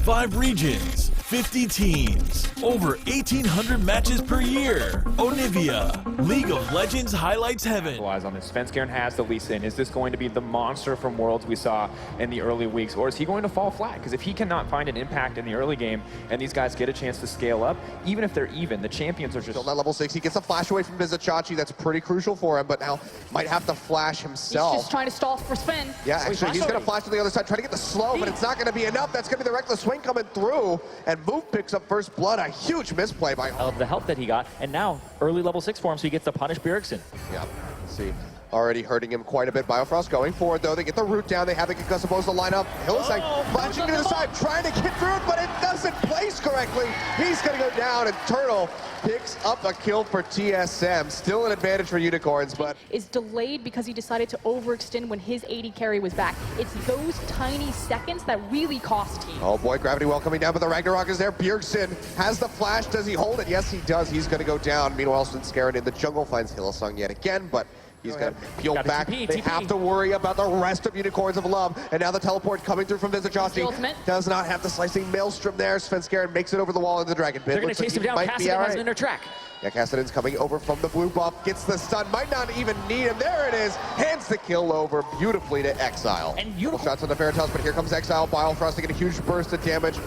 5 regions, 50 teams, over 1,800 matches per year. Onivia, League of Legends highlights heaven. Eyes on this. Svenskeren has the Lee Sin. Is this going to be the monster from Worlds we saw in the early weeks, or is he going to fall flat? Because if he cannot find an impact in the early game, and these guys get a chance to scale up, even if they're even, the champions are just... Still at level 6, he gets a flash away from Vizichachi. That's pretty crucial for him, but now might have to flash himself. He's just trying to stall for Sven. Yeah, actually, he's going to flash to the other side, try to get the slow, but it's not going to be enough. That's going to be the reckless swing coming through, and Move picks up first blood. A huge misplay by... Of the help that he got, and now early level 6 for him, so he gets to punish Bjergsen. Yeah, let's see. Already hurting him quite a bit. Biofrost going forward, though. They get the root down. They have the concussive blows to line up. Hillside flashing to the side, trying to get through it, but it doesn't place correctly. He's going to go down, and Turtle picks up a kill for TSM. Still an advantage for Unicorns, but... is delayed because he decided to overextend when his 80 carry was back. It's those tiny seconds that really cost team. Oh boy, Gravity Well coming down, but the Ragnarok is there. Bjergsen has the flash. Does he hold it? Yes, he does. He's going to go down. Meanwhile, Svenskeren in the jungle finds Hillsong yet again, but... he's going to peel back. They have to worry about the rest of Unicorns of Love. And now the teleport coming through from Vizichachi. Does not have the slicing Maelstrom there. Svenskeren makes it over the wall in the Dragon Pit. They're going to chase him down. Kassadin has an inner track. Yeah, Kassadin's coming over from the blue buff. Gets the stun. Might not even need him. There it is. Hands the kill over beautifully to Exile. And shots on the Veritas, but here comes Exile. Biofrost to get a huge burst of damage.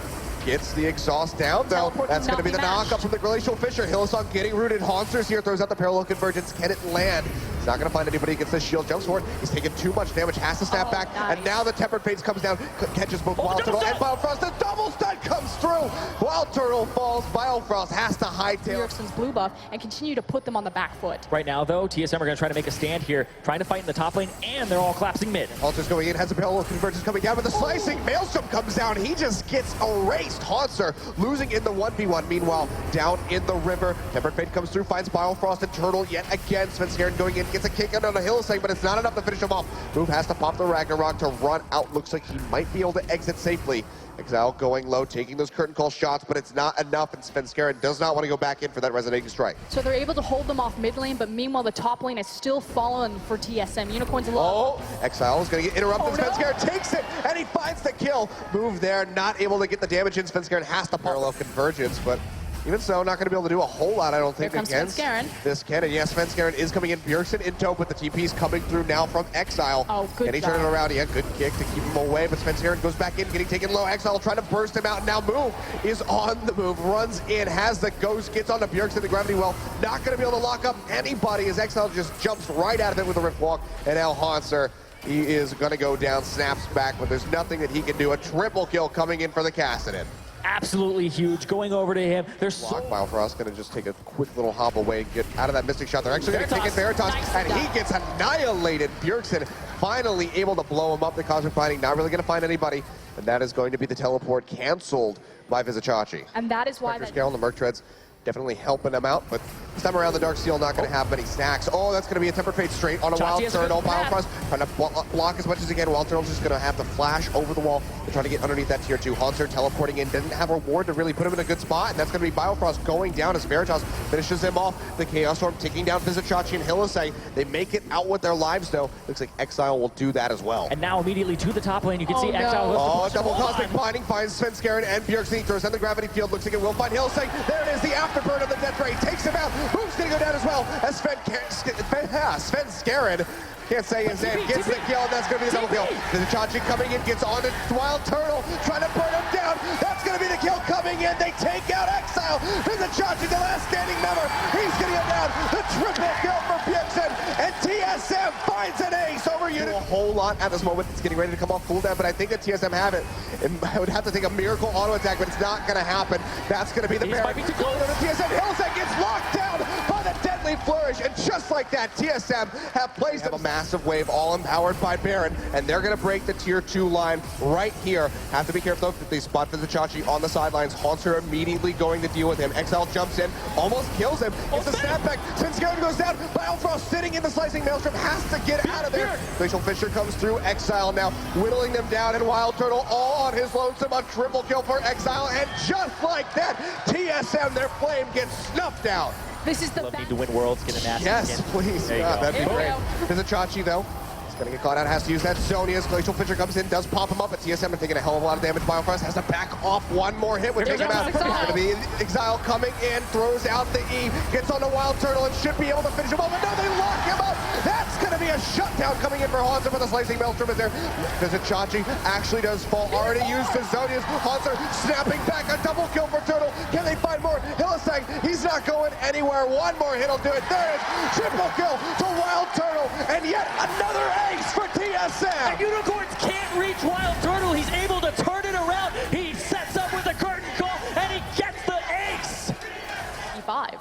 Gets the exhaust down, though. That's going to be the knock-up from the Glacial Fissure. Hillsong getting rooted. Haunsters here throws out the Parallel Convergence. Can it land? He's not going to find anybody. Gets the shield, jumps forward. He's taking too much damage, has to snap back. Nice. And now the Tempered Fates comes down, catches both Wild Turtle and Biofrost. The double stun comes through. Wild Turtle falls. Biofrost has to hightail Bjergsen's blue buff and continue to put them on the back foot. Right now, though, TSM are going to try to make a stand here, trying to fight in the top lane, and they're all collapsing mid. Haunter's going in, has a Parallel Convergence coming down, but the slicing Maelstrom comes down. He just gets erased. Haunter losing in the 1v1. Meanwhile, down in the river, Tempered Fate comes through, finds Biofrost and Turtle yet again. Svenskeren going in, gets a kick out on the Hillside, but it's not enough to finish him off. Move has to pop the Ragnarok to run out. Looks like he might be able to exit safely. Exile going low, taking those curtain call shots, but it's not enough, and Svenskeren does not want to go back in for that resonating strike. So they're able to hold them off mid lane, but meanwhile the top lane is still falling for TSM. Unicorns low. Oh, Exile is going to get interrupted. Svenskeren takes it, and he finds the kill. Move there, not able to get the damage in. Svenskeren has to parallel convergence, but even so, not going to be able to do a whole lot, I don't think, against this cannon. Yes, Svenskeren is coming in. Bjergsen in tow, but the TP's coming through now from Exile. Oh, good. Can he turn it around? Yeah, good kick to keep him away, but Svenskeren goes back in, getting taken low. Exile trying to burst him out, and now Move is on the move, runs in, has the ghost, gets onto Bjergsen, the Gravity Well. Not going to be able to lock up anybody as Exile just jumps right out of it with a Rift Walk, and now Haunter, he is going to go down, snaps back, but there's nothing that he can do. A triple kill coming in for the Kassadin. Absolutely huge, going over to him. There's Biofrost going to just take a quick little hop away and get out of that Mystic Shot. They're actually going to take it Veritas, and he gets annihilated. Bjergsen finally able to blow him up. The Cosmic Binding not really going to find anybody, and that is going to be the teleport canceled by Vizichachi. And that is why Scale on the Merc Treads definitely helping him out, but this time around the Darksteel not going to have many stacks. Oh, that's going to be a Tempered Fate straight on a Wild Turtle. Biofrost trying to block as much as he can. Wild Turtle's just going to have the flash over the wall to try to get underneath that tier 2. Haunter teleporting in, doesn't have a ward to really put him in a good spot, and that's going to be Biofrost going down as Veritas finishes him off. The Chaos Storm taking down Vizichachi and Hillside. They make it out with their lives, though. Looks like Exile will do that as well. And now immediately to the top lane, you can see Exile. Oh, double Cosmic Binding finds Svenskeren and Bjergsen. He throws down the Gravity Field. Looks like it will find Hillside. There it is, the afterburn of the Death Ray. Takes him out. Move's going to go down as well as Svenskeren, can't say his name, gets the kill, and that's going to be the double kill. Vizichachi coming in, gets on to Wild Turtle, trying to burn him down. That's going to be the kill coming in. They take out Exile. Vizichachi, the last standing member. He's going to go down. The triple kill for Bjergsen, and TSM finds an ace over Unit. A whole lot at this moment. It's getting ready to come off cooldown, but I think that TSM have it. I would have to think a miracle auto attack, but it's not going to happen. That's going to be the Baron. TSM Hillside gets locked down by the Deadly Flourish, and just like that, TSM have placed a massive wave, all empowered by Baron, and they're going to break the tier 2 line right here. Have to be careful though, they spot Vizichachi on the sidelines. Haunter immediately going to deal with him. Exile jumps in, almost kills him, gets a snapback. Svenskeren goes down, Biofrost sitting in the slicing Maelstrom, has to get out of there. Glacial Fissure comes through, Exile now whittling them down, and Wild Turtle all on his lonesome, a triple kill for Exile, and just like that, TSM, their flame, gets snuffed out. This is the need to win Worlds, get a nasty Yes, please. Yeah, that'd be great. Vizichachi though, Gonna get caught out, has to use that Zonius. Glacial Pitcher comes in, does pop him up, but TSM are taking a hell of a lot of damage. Biofrost has to back off one more hit, which takes him out. It's gonna be Exile coming in, throws out the E, gets on the Wild Turtle and should be able to finish him off, but no, they lock him up. That's gonna be a shutdown coming in for Hanser, but the Slicing Maelstrom is there. Vizichachi actually does fall, already used the Zonius. Hanser snapping back, a double kill for Turtle. Can they find more? Hillisang, he's not going anywhere. One more hit will do it. There it is, triple kill to Wild Turtle, and yet another ace for TSM. And Unicorns can't reach Wild Turtle. He's able to turn it around. He sets up with a curtain call, and he gets the ace. E5.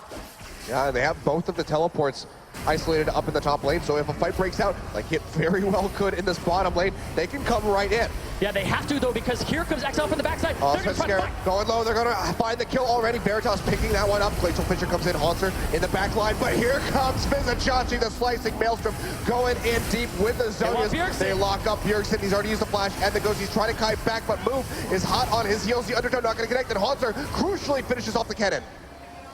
Yeah, they have both of the teleports isolated up in the top lane, so if a fight breaks out, like it very well could in this bottom lane, they can come right in. Yeah, they have to, though, because here comes Exile from the backside. Oh, so scared. Going low, they're going to find the kill already. Veritas picking that one up. Glacial Pitcher comes in, Hanser in the back line, but here comes Vizichachi, the Slicing Maelstrom, going in deep with the Zonius. They lock up Bjergsen. He's already used the flash and the ghost. He's trying to kite back, but Move is hot on his heels. The Undertow not going to connect, and Hanser crucially finishes off the cannon.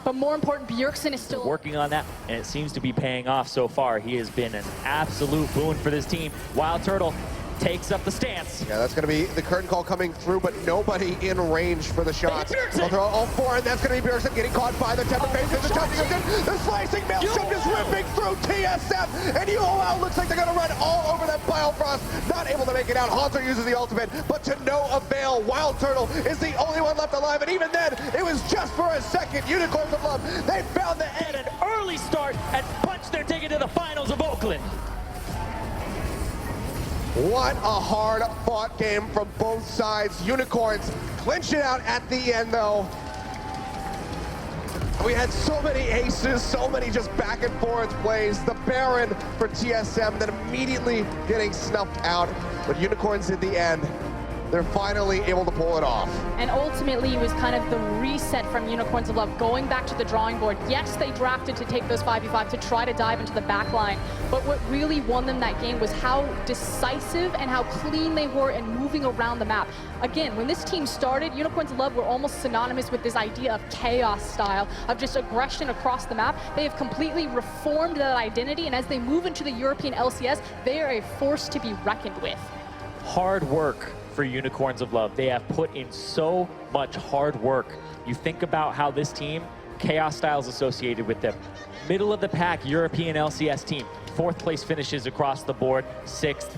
But more important, Bjergsen is still working on that, and it seems to be paying off so far. He has been an absolute boon for this team. Wild Turtle takes up the stance. Yeah, that's going to be the curtain call coming through, but nobody in range for the shots. They'll throw all four, and that's going to be Bjergsen getting caught by the temper phase. The Slicing Maelstrom is ripping through TSM, and UOL looks like they're going to run all over that Biofrost. Not able to make it out. Hanser uses the ultimate, but to no avail. Wild Turtle is the only one left alive, and even then, it was just for a second. Unicorns of Love, they found the Get an early start and punch their ticket to the finals of Oakland. What a hard-fought game from both sides. Unicorns clinch it out at the end, though. We had so many aces, so many just back and forth plays. The Baron for TSM, then immediately getting snuffed out. But Unicorns in the end, they're finally able to pull it off. And ultimately, it was kind of the reset from Unicorns of Love, going back to the drawing board. Yes, they drafted to take those 5v5 to try to dive into the back line, but what really won them that game was how decisive and how clean they were in moving around the map. Again, when this team started, Unicorns of Love were almost synonymous with this idea of chaos style, of just aggression across the map. They have completely reformed that identity, and as they move into the European LCS, they are a force to be reckoned with. Hard work for Unicorns of Love. They have put in so much hard work. You think about how this team, Chaos Styles associated with them. Middle of the pack European LCS team. 4th place finishes across the board, 6th,